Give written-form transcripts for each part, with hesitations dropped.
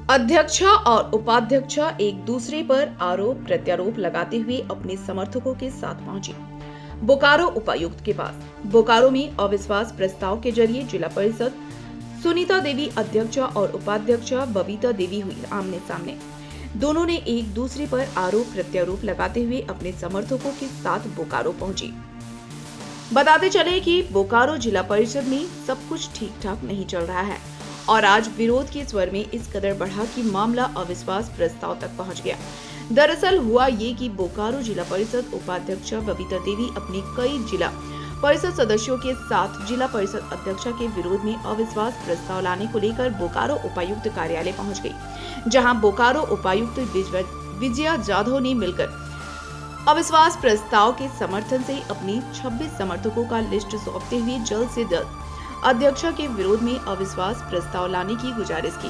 अध्यक्ष और उपाध्यक्ष एक दूसरे पर आरोप प्रत्यारोप लगाते हुए अपने समर्थकों के साथ पहुंची बोकारो उपायुक्त के पास। बोकारो में अविश्वास प्रस्ताव के जरिए जिला परिषद सुनीता देवी अध्यक्ष और उपाध्यक्ष बबीता देवी हुई आमने सामने। दोनों ने एक दूसरे पर आरोप प्रत्यारोप लगाते हुए अपने समर्थकों के साथ बोकारो पहुंची। बताते चले कि बोकारो जिला परिषद में सब कुछ ठीक ठाक नहीं चल रहा है और आज विरोध के स्वर में इस कदर बढ़ा कि मामला अविश्वास प्रस्ताव तक पहुंच गया। दरअसल हुआ ये कि बोकारो जिला परिषद उपाध्यक्ष बबीता देवी अपनी कई जिला परिषद सदस्यों के साथ जिला परिषद अध्यक्ष के विरोध में अविश्वास प्रस्ताव लाने को लेकर बोकारो उपायुक्त कार्यालय पहुंच गई, जहां बोकारो उपायुक्त विजया जाधव ने मिलकर अविश्वास प्रस्ताव के समर्थन से अपनी 26 समर्थकों का लिस्ट सौंपते हुए जल्द से जल्द अध्यक्ष के विरोध में अविश्वास प्रस्ताव लाने की गुजारिश की।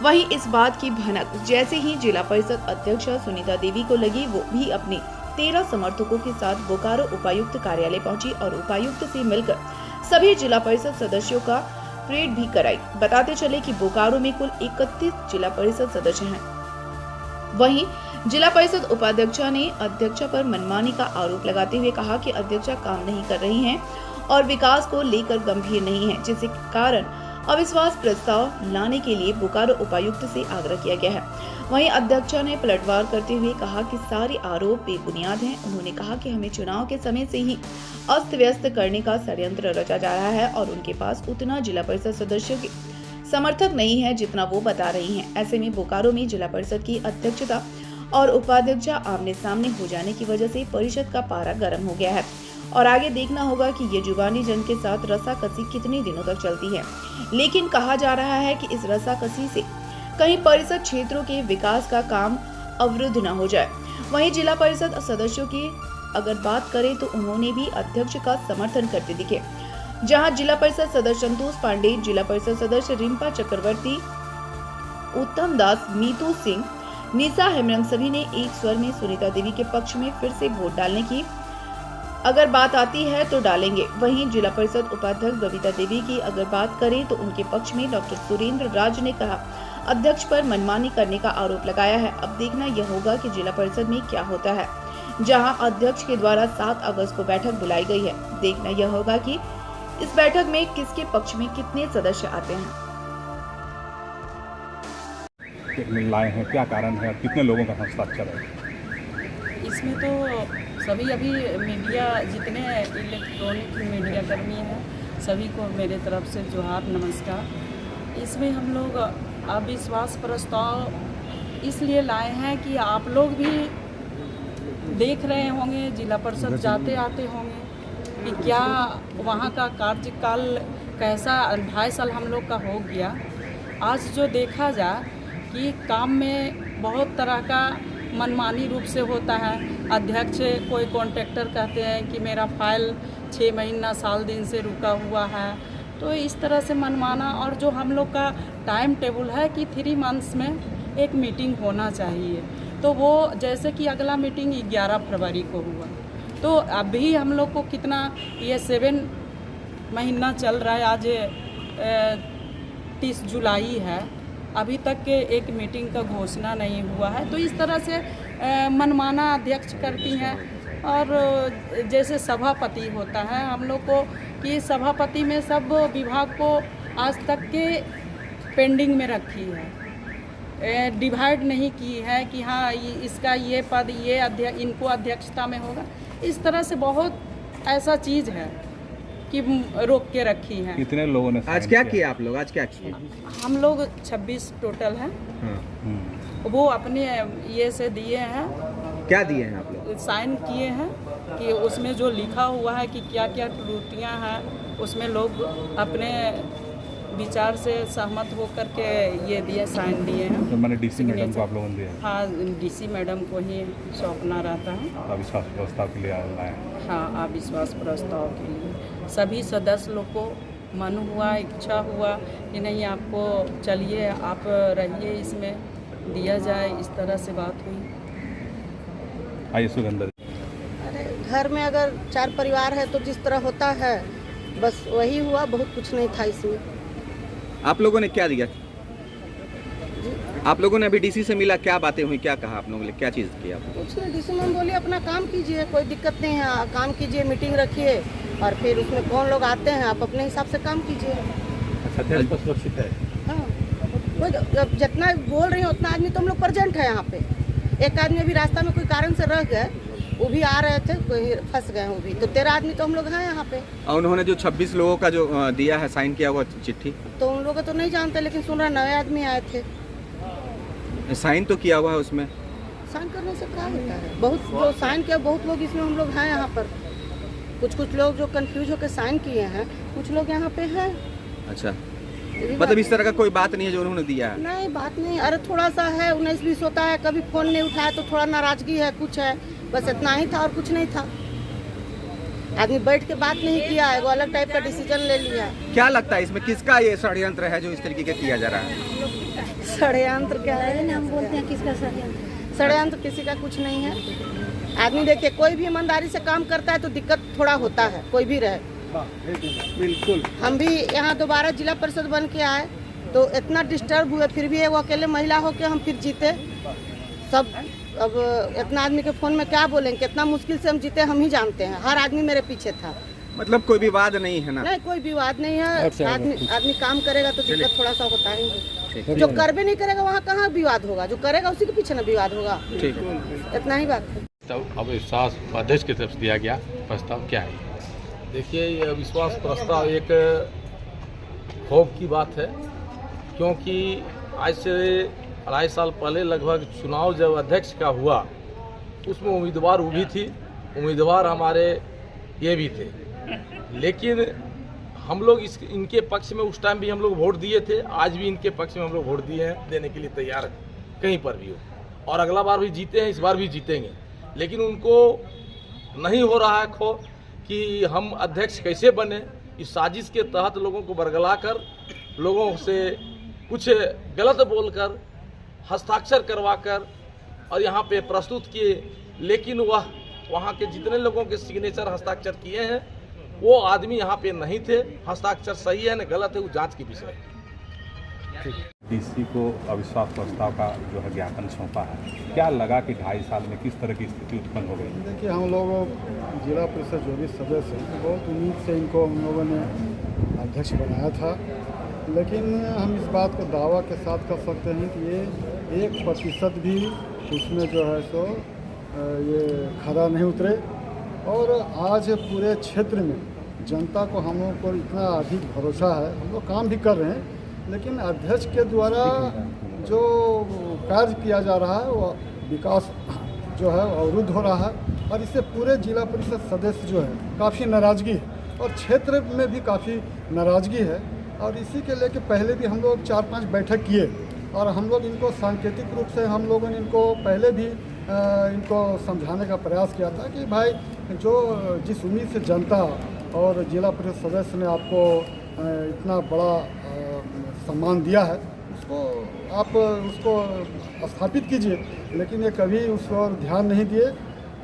वहीं इस बात की भनक जैसे ही जिला परिषद अध्यक्ष सुनीता देवी को लगी, वो भी अपने 13 समर्थकों के साथ बोकारो उपायुक्त कार्यालय पहुंची और उपायुक्त से मिलकर सभी जिला परिषद सदस्यों का परेड भी कराई। बताते चले कि बोकारो में कुल 31 जिला परिषद सदस्य हैं। वहीं जिला परिषद उपाध्यक्ष ने अध्यक्ष पर मनमानी का आरोप लगाते हुए कहा कि अध्यक्ष काम नहीं कर रही हैं और विकास को लेकर गंभीर नहीं है, जिसके कारण अविश्वास प्रस्ताव लाने के लिए बोकारो उपायुक्त से आग्रह किया गया है। वहीं अध्यक्ष ने पलटवार करते हुए कहा कि सारे आरोप बेबुनियाद हैं। उन्होंने कहा कि हमें चुनाव के समय से ही अस्त व्यस्त करने का षड्यंत्र रचा जा रहा है और उनके पास उतना जिला परिषद सदस्यों के समर्थक नहीं है जितना वो बता रही हैं। ऐसे में बोकारो में जिला परिषद की अध्यक्षता और उपाध्यक्ष आमने सामने हो जाने की वजह से परिषद का पारा गर्म हो गया है और आगे देखना होगा कि ये जुबानी जंग के साथ रस्साकसी कितने दिनों तक चलती है। लेकिन कहा जा रहा है कि इस रस्साकसी से कहीं परिषद क्षेत्रों के विकास का काम अवरुद्ध न हो जाए। वहीं जिला परिषद सदस्यों की अगर बात करें तो उन्होंने भी अध्यक्ष का समर्थन करते दिखे, जहां जिला परिषद सदस्य संतोष पांडे, जिला परिषद सदस्य रिम्पा चक्रवर्ती, उत्तम दास, मीतू सिंह, निशा हेमरम सभी ने एक स्वर में सुनीता देवी के पक्ष में फिर से वोट डालने की अगर बात आती है तो डालेंगे। वहीं जिला परिषद उपाध्यक्ष बबीता देवी की अगर बात करें तो उनके पक्ष में डॉक्टर सुरेंद्र राज ने कहा अध्यक्ष पर मनमानी करने का आरोप लगाया है। अब देखना यह होगा कि जिला परिषद में क्या होता है, जहां अध्यक्ष के द्वारा 7 अगस्त को बैठक बुलाई गई है। देखना यह होगा कि इस बैठक में किसके पक्ष में कितने सदस्य आते हैं। लाए हैं, क्या कारण है, कितने लोगों का हस्ताक्षर है इसमें? तो सभी अभी मीडिया, जितने इलेक्ट्रॉनिक मीडिया कर्मी हैं, सभी को मेरे तरफ से जोहार, नमस्कार। इसमें हम लोग अविश्वास प्रस्ताव इसलिए लाए हैं कि आप लोग भी देख रहे होंगे, जिला परिषद जाते आते होंगे कि क्या वहाँ का कार्यकाल कैसा 2.5 साल हम लोग का हो गया। आज जो देखा जाए कि काम में बहुत तरह का मनमानी रूप से होता है। अध्यक्ष कोई कॉन्ट्रैक्टर कहते हैं कि मेरा फाइल 6 महीना साल दिन से रुका हुआ है, तो इस तरह से मनमाना। और जो हम लोग का टाइम टेबल है कि 3 मंथ्स में एक मीटिंग होना चाहिए, तो वो जैसे कि अगला मीटिंग 11 फरवरी को हुआ, तो अभी हम लोग को कितना ये 7 महीना चल रहा है, आज 30 जुलाई है, अभी तक के एक मीटिंग का घोषणा नहीं हुआ है। तो इस तरह से मनमाना अध्यक्ष करती हैं। और जैसे सभापति होता है हम लोग को कि सभापति में सब विभाग को आज तक के पेंडिंग में रखी है, डिवाइड नहीं की है कि हाँ इसका ये पद ये इनको अध्यक्षता में होगा। इस तरह से बहुत ऐसा चीज़ है कि रोक के रखी हैं। कितने लोगों ने आज क्या किया आप लोग? आज क्या किया? हम लोग 26 टोटल हैं। वो अपने ये से दिए हैं। क्या दिए हैं आप लोग? साइन किए हैं कि उसमें जो लिखा हुआ है कि क्या क्या त्रुटियां हैं, उसमें लोग अपने विचार से सहमत होकर के ये दिए, साइन दिए हैं। तो मैंने डीसी मैडम को आप लोगों ने दिया? हाँ, डीसी मैडम को ही सौंपना रहता है। अविश्वास प्रस्ताव के लिए आए? हाँ, अविश्वास प्रस्ताव के लिए सभी सदस्य लोग को मन हुआ, इच्छा हुआ कि नहीं आपको चलिए, आप रहिए, इसमें दिया जाए, इस तरह से बात हुई। आइए सुगंधा। अरे घर में अगर 4 परिवार है तो जिस तरह होता है बस वही हुआ, बहुत कुछ नहीं था इसमें। आप लोगों ने क्या दिया? आप लोगों ने अभी डीसी से मिला, क्या बातें हुई, क्या कहा आप लोगों ने, क्या चीज़ की आप? कुछ नहीं, डीसी मैम बोली अपना काम कीजिए, कोई दिक्कत नहीं है, काम कीजिए, मीटिंग रखिए और फिर उसमें कौन लोग आते हैं आप अपने हिसाब से काम कीजिए। अध्यक्ष पद सुरक्षित है। हाँ, कोई जितना बोल रही है उतना आदमी तो हम लोग प्रेजेंट है यहाँ पे। एक आदमी अभी रास्ता में कोई कारण से रह गए, वो भी आ रहे थे, कोई फंस गए वो भी, तो 13 आदमी तो हम लोग हैं यहाँ पे। और उन्होंने जो 26 लोगों का जो दिया है, साइन किया हुआ चिट्ठी, तो उन लोगों को तो नहीं जानते, लेकिन सुन रहे नए आदमी आए थे, साइन तो किया हुआ है उसमें। साइन करने से क्या होता है? बहुत लोग साइन किया, बहुत लोग इसमें हम लोग हैं यहाँ पर। कुछ लोग जो कंफ्यूज होकर साइन किए हैं, कुछ लोग यहाँ पे हैं। अच्छा, मतलब इस तरह का कोई बात नहीं है जो उन्होंने दिया है? नहीं, बात नहीं। अरे थोड़ा सा है, 19-20 होता है, कभी फोन नहीं उठाया तो थोड़ा नाराजगी है, कुछ है, बस इतना ही था और कुछ नहीं था। आदमी बैठ के बात नहीं किया है, वो अलग टाइप का डिसीजन ले लिया। क्या लगता है इसमें किसका ये षड्यंत्र है जो इस तरीके का किया जा रहा है? षड्यंत्र क्या है? हम बोलते हैं किसका षड्यंत्र? षड्यंत्र किसी का कुछ नहीं है। आदमी देखिए, कोई भी ईमानदारी से काम करता है तो दिक्कत थोड़ा होता है, कोई भी रहे। बिल्कुल। हम भी यहाँ दोबारा जिला परिषद बन के आए तो इतना डिस्टर्ब हुए, फिर भी वो अकेले महिला होके हम फिर जीते सब। अब इतना आदमी के फोन में क्या बोलेंगे, कितना मुश्किल से हम जीते हम ही जानते हैं। हर आदमी मेरे पीछे था। मतलब कोई विवाद नहीं है ना? नहीं, कोई विवाद नहीं है। आदमी काम करेगा तो दिक्कत थोड़ा सा होता ही। जो करबे नहीं करेगा वहाँ कहाँ विवाद होगा, जो करेगा उसी के पीछे ना विवाद होगा। ठीक है, इतना ही बात है। तब अविश्वास अध्यक्ष की तरफ से दिया गया प्रस्ताव क्या है? देखिए, ये अविश्वास प्रस्ताव एक खौफ की बात है, क्योंकि आज से 2.5 साल पहले लगभग चुनाव जब अध्यक्ष का हुआ, उसमें उम्मीदवार वो भी थी, उम्मीदवार हमारे ये भी थे, लेकिन हम लोग इनके पक्ष में उस टाइम भी हम लोग वोट दिए थे, आज भी इनके पक्ष में हम लोग वोट दिए हैं, देने के लिए तैयार हैं कहीं पर भी हो, और अगला बार भी जीते हैं, इस बार भी जीतेंगे। लेकिन उनको नहीं हो रहा है खौफ कि हम अध्यक्ष कैसे बने। इस साजिश के तहत लोगों को बरगला कर, लोगों से कुछ गलत बोलकर, हस्ताक्षर करवाकर और यहाँ पे प्रस्तुत किए, लेकिन वहाँ के जितने लोगों के सिग्नेचर हस्ताक्षर किए हैं वो आदमी यहाँ पे नहीं थे। हस्ताक्षर सही है न गलत है, वो जांच के विषय है। डीसी को अविश्वास प्रस्ताव का जो है ज्ञापन सौंपा है, क्या लगा कि 2.5 साल में किस तरह की स्थिति उत्पन्न हो गई? देखिए, हम लोग जिला परिषद जो भी सदस्य हैं, बहुत उम्मीद से इनको हम लोगों ने अध्यक्ष बनाया था, लेकिन हम इस बात को दावा के साथ कर सकते हैं कि ये 1% भी उसमें जो है सो ये खरा नहीं उतरे। और आज पूरे क्षेत्र में जनता को हम लोग पर इतना अधिक भरोसा है, हम लोग काम भी कर रहे हैं, लेकिन अध्यक्ष के द्वारा जो कार्य किया जा रहा है वो विकास जो है अवरुद्ध हो रहा है, और इससे पूरे जिला परिषद सदस्य जो है काफ़ी नाराज़गी है और क्षेत्र में भी काफ़ी नाराज़गी है। और इसी के लेके पहले भी हम लोग 4-5 बैठक किए और हम लोग इनको सांकेतिक रूप से हम लोगों ने इनको पहले भी इनको समझाने का प्रयास किया था कि भाई जो जिस उम्मीद से जनता और जिला परिषद सदस्य ने आपको इतना बड़ा सम्मान दिया है, उसको आप उसको स्थापित कीजिए, लेकिन ये कभी उस पर ध्यान नहीं दिए।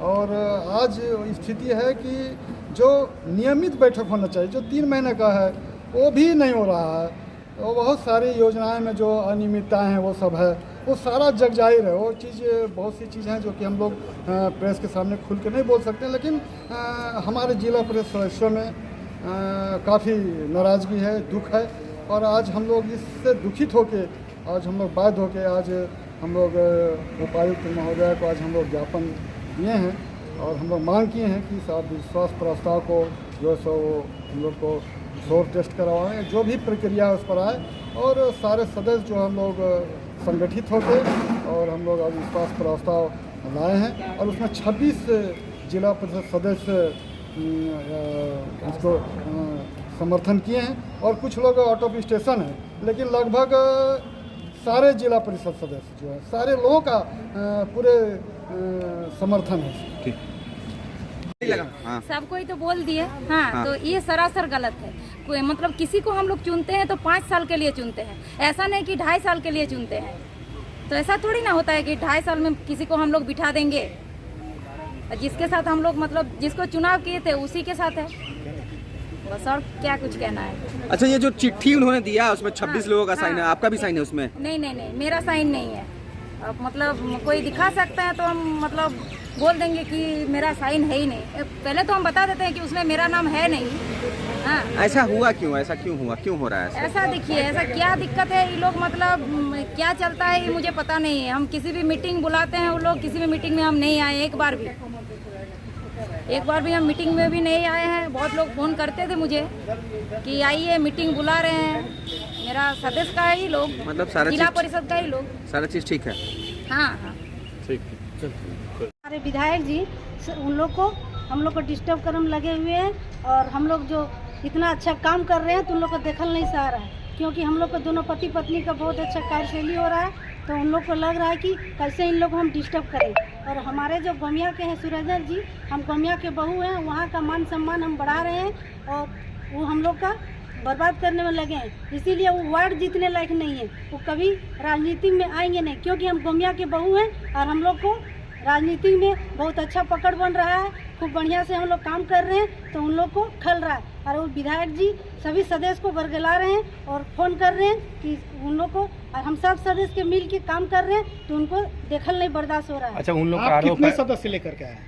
और आज स्थिति है कि जो नियमित बैठक होना चाहिए, जो 3 महीने का है, वो भी नहीं हो रहा है। और बहुत सारी योजनाएं में जो अनियमितताएं हैं वो सब है, वो सारा जग जाहिर है। वो चीज़, बहुत सी चीज़ें हैं जो कि हम लोग प्रेस के सामने खुल के नहीं बोल सकते, लेकिन हमारे जिला परिषद सदस्यों में काफ़ी नाराज़गी है, दुख है। और आज हम लोग इससे दुखित होके, आज हम लोग बाध्य होके, आज हम लोग उपायुक्त महोदय को आज हम लोग ज्ञापन दिए हैं और हम लोग मांग किए हैं कि साहब विश्वास प्रस्ताव को जो है सो हम लोग को फ्लोर टेस्ट करवाएं, जो भी प्रक्रिया है उस पर आए, और सारे सदस्य जो हम लोग संगठित होके और हम लोग अविश्वास प्रस्ताव लाए हैं और उसमें 26 जिला परिषद सदस्य उसको समर्थन किए हैं और कुछ लोग आउट ऑफ स्टेशन हैं, लेकिन लगभग सारे जिला परिषद सदस्य जो है, सारे लोगों का पूरे समर्थन है। ठीक, हाँ। सब कोई तो बोल दिए। हाँ, तो ये सरासर गलत है। कोई मतलब किसी को हम लोग चुनते हैं तो 5 साल के लिए चुनते हैं, ऐसा नहीं कि 2.5 साल के लिए चुनते हैं। तो ऐसा थोड़ी ना होता है कि 2.5 साल में किसी को हम लोग बिठा देंगे। जिसके साथ हम लोग मतलब जिसको चुनाव किए थे उसी के साथ है। बस, और क्या कुछ कहना है। अच्छा, ये जो चिट्ठी उन्होंने दिया उसमें 26 लोगों का साइन है, आपका भी साइन है उसमें? नहीं, मेरा साइन नहीं है। अब मतलब कोई दिखा सकता है तो हम मतलब बोल देंगे कि मेरा साइन है ही नहीं। पहले तो हम बता देते हैं कि उसमें मेरा नाम है नहीं। हाँ, ऐसा हुआ क्यों? ऐसा क्यों हुआ? क्यों हो रहा है ऐसा? ऐसा देखिए, ऐसा क्या दिक्कत है, ये लोग मतलब क्या चलता है ये मुझे पता नहीं है। हम किसी भी मीटिंग बुलाते हैं, वो लोग किसी भी मीटिंग में हम नहीं आए, एक बार भी हम मीटिंग में भी नहीं आए हैं। बहुत लोग फ़ोन करते थे मुझे कि आइए मीटिंग बुला रहे हैं। मेरा सदस्य का ही लोग, मतलब सारा जिला चीज़, परिषद का ही लोग, सारा चीज़ ठीक है? हाँ। ठीक। हमारे विधायक जी उन लोग को, हम लोग को डिस्टर्ब करने लगे हुए हैं, और हम लोग जो इतना अच्छा काम कर रहे हैं तो उन लोग को देखल नहीं सह रहा है, क्योंकि हम लोग को दोनों पति पत्नी का बहुत अच्छा कार्यशैली हो रहा है। तो उन लोग को लग रहा है कि कैसे इन लोग को हम डिस्टर्ब करें। और हमारे जो गोमिया के हैं सुरेंद्र जी, हम गोमिया के बहू हैं, वहाँ का मान सम्मान हम बढ़ा रहे हैं, और वो हम लोग का बर्बाद करने में लगे हैं। इसीलिए वो वार्ड जीतने लायक नहीं है, वो कभी राजनीति में आएंगे नहीं, क्योंकि हम गोमिया के बहू हैं और हम लोग को राजनीति में बहुत अच्छा पकड़ बन रहा है। खूब बढ़िया से हम लोग काम कर रहे हैं, तो उन लोग को खल रहा है। और वो विधायक जी सभी सदस्य को बरगला रहे हैं और फ़ोन कर रहे हैं कि उन लोग को, और हम सब सदस्य के मिल के काम कर रहे हैं, तो उनको देखल नहीं बर्दाश्त हो रहा है। अच्छा, उन लोग का कितने सदस्य लेकर के आए?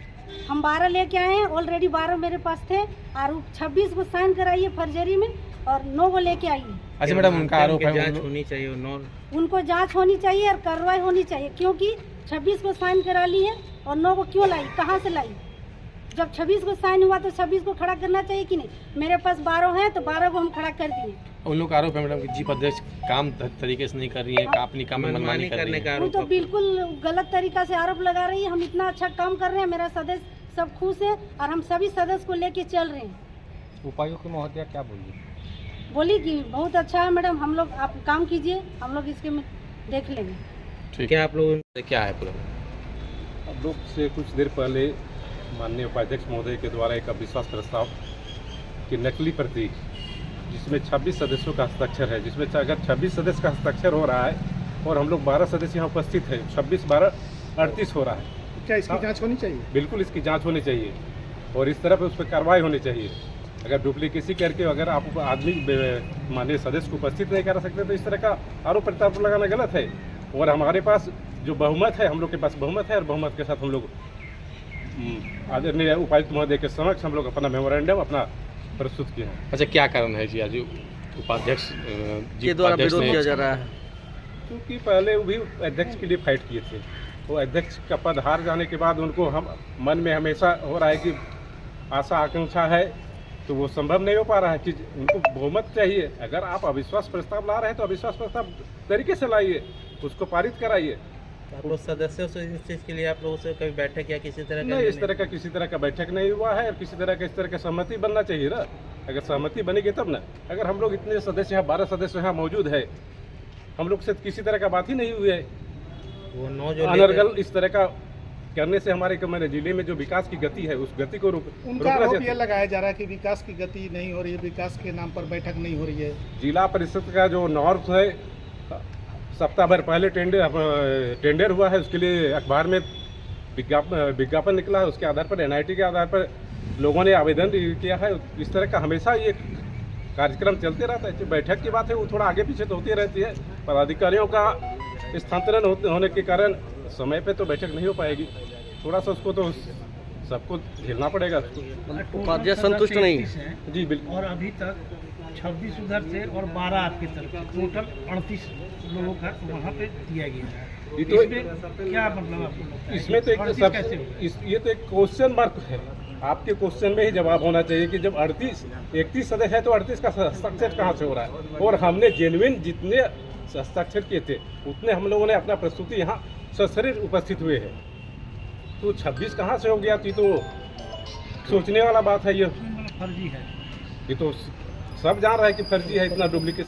हम 12 लेके आए हैं, ऑलरेडी 12 मेरे पास थे, और 26 को साइन कराइए फर्जरी में, और 9 को लेके आइए। अच्छा मैडम, उनका आरोप है जांच होनी चाहिए, उनको जांच होनी चाहिए और कार्रवाई होनी चाहिए, क्योंकि 26 को साइन करा ली है और 9 को क्यों लाई, कहाँ से लाई? जब 26 को साइन हुआ तो 26 को खड़ा करना चाहिए कि नहीं? मेरे पास 12 हैं तो 12 को हम खड़ा कर दिए। उन लोग का आरोप है मैडम कि जीप अध्यक्ष काम तरीके से नहीं कर रही है, अपनी काम में मनमानी कर रही है। वो तो बिल्कुल गलत तरीका से आरोप लगा रही है। हम इतना अच्छा काम कर रहे हैं, मेरा सदस्य सब खुश है, और हम सभी सदस्य को लेके चल रहे हैं। उपायुक्त महोदया क्या बोलिए? बोली कि बहुत अच्छा है मैडम, हम लोग आप काम कीजिए, हम लोग इसके में देख लेंगे। ठीक है, आप लोग क्या है पूरा? अब लोग से कुछ देर पहले माननीय उपाध्यक्ष महोदय के द्वारा एक अविश्वास प्रस्ताव की नकली प्रति, जिसमें 26 सदस्यों का हस्ताक्षर है, जिसमें अगर 26 सदस्य का हस्ताक्षर हो रहा है और हम लोग 12 सदस्य यहाँ उपस्थित हैं, 26-12 38 हो रहा है। क्या इसकी जांच होनी चाहिए? बिल्कुल इसकी जांच होनी चाहिए, और इस तरह पे उस पर कार्रवाई होनी चाहिए। अगर डुप्लीकेसी करके अगर आप आदमी माननीय सदस्य को उपस्थित नहीं करा सकते, तो इस तरह का आरोप प्रत्यारोप लगाना गलत है। और हमारे पास जो बहुमत है, हम लोग के पास बहुमत है, और बहुमत के साथ हम लोग आदरणीय उपायुक्त महोदय के समक्ष हम लोग अपना मेमोरेंडम अपना प्रस्तुत किया है। अच्छा, क्या कारण है जी आज उपाध्यक्ष के द्वारा विरोध किया जा रहा है? क्योंकि पहले वो भी अध्यक्ष के लिए फाइट किए थे, वो अध्यक्ष का पद हार जाने के बाद उनको हम मन में हमेशा हो रहा है कि आशा आकांक्षा है, तो वो संभव नहीं हो पा रहा है कि उनको बहुमत चाहिए। अगर आप अविश्वास प्रस्ताव ला रहे हैं तो अविश्वास प्रस्ताव तरीके से लाइए, उसको पारित कराइए। आप लोग सदस्यों से इस चीज़ के लिए आप लोगों से कभी बैठक या किसी तरह का? नहीं, इस तरह का किसी तरह का बैठक नहीं हुआ है, और किसी तरह का इस तरह का सहमति बनना चाहिए ना। अगर सहमति बनेगी तब ना। अगर हम लोग इतने सदस्य यहाँ 12 सदस्य यहाँ मौजूद है, हम लोग से किसी तरह का बात ही नहीं हुई है। वो 9 जो अनर्गल इस तरह का करने से हमारे जिले में जो विकास की गति है, उस गति को उनका आरोप यह लगाया जा रहा है कि विकास की गति नहीं हो रही है, विकास के नाम पर बैठक नहीं हो रही है। जिला परिषद का जो नॉर्थ है, सप्ताह भर पहले टेंडर हुआ है, उसके लिए अखबार में विज्ञापन निकला है, उसके आधार पर NIT के आधार पर लोगों ने आवेदन किया है। इस तरह का हमेशा ये कार्यक्रम चलते रहता है। जो बैठक की बात है वो थोड़ा आगे पीछे तो होती रहती है, पर अधिकारियों का स्थानांतरण होने के कारण समय पे तो बैठक नहीं हो पाएगी। थोड़ा सा उसको तो सबको झेलना पड़ेगा। उपाध्यक्ष संतुष्ट नहीं? जी बिल्कुल। और अभी तक 26 उधर से और 12 आपकी तरफ, टोटल 38 लोगों का वहाँ पे दिया गया है। तो इसमें क्या मतलब आपको? इसमें तो ये तो एक क्वेश्चन मार्क है। आपके क्वेश्चन में ही जवाब होना चाहिए कि जब 31 सदस्य है तो 38 का हस्ताक्षर कहाँ से हो रहा है? और हमने जेन्युइन जितने हस्ताक्षर किए थे उतने हम लोगों ने अपना प्रस्तुति यहाँ सशरीर उपस्थित हुए हैं, तो 26 कहाँ से हो गया? तो सोचने वाला बात है। ये फर्जी है, ये तो सब जान रहा है कि फर्जी है, इतना डुप्लीकेट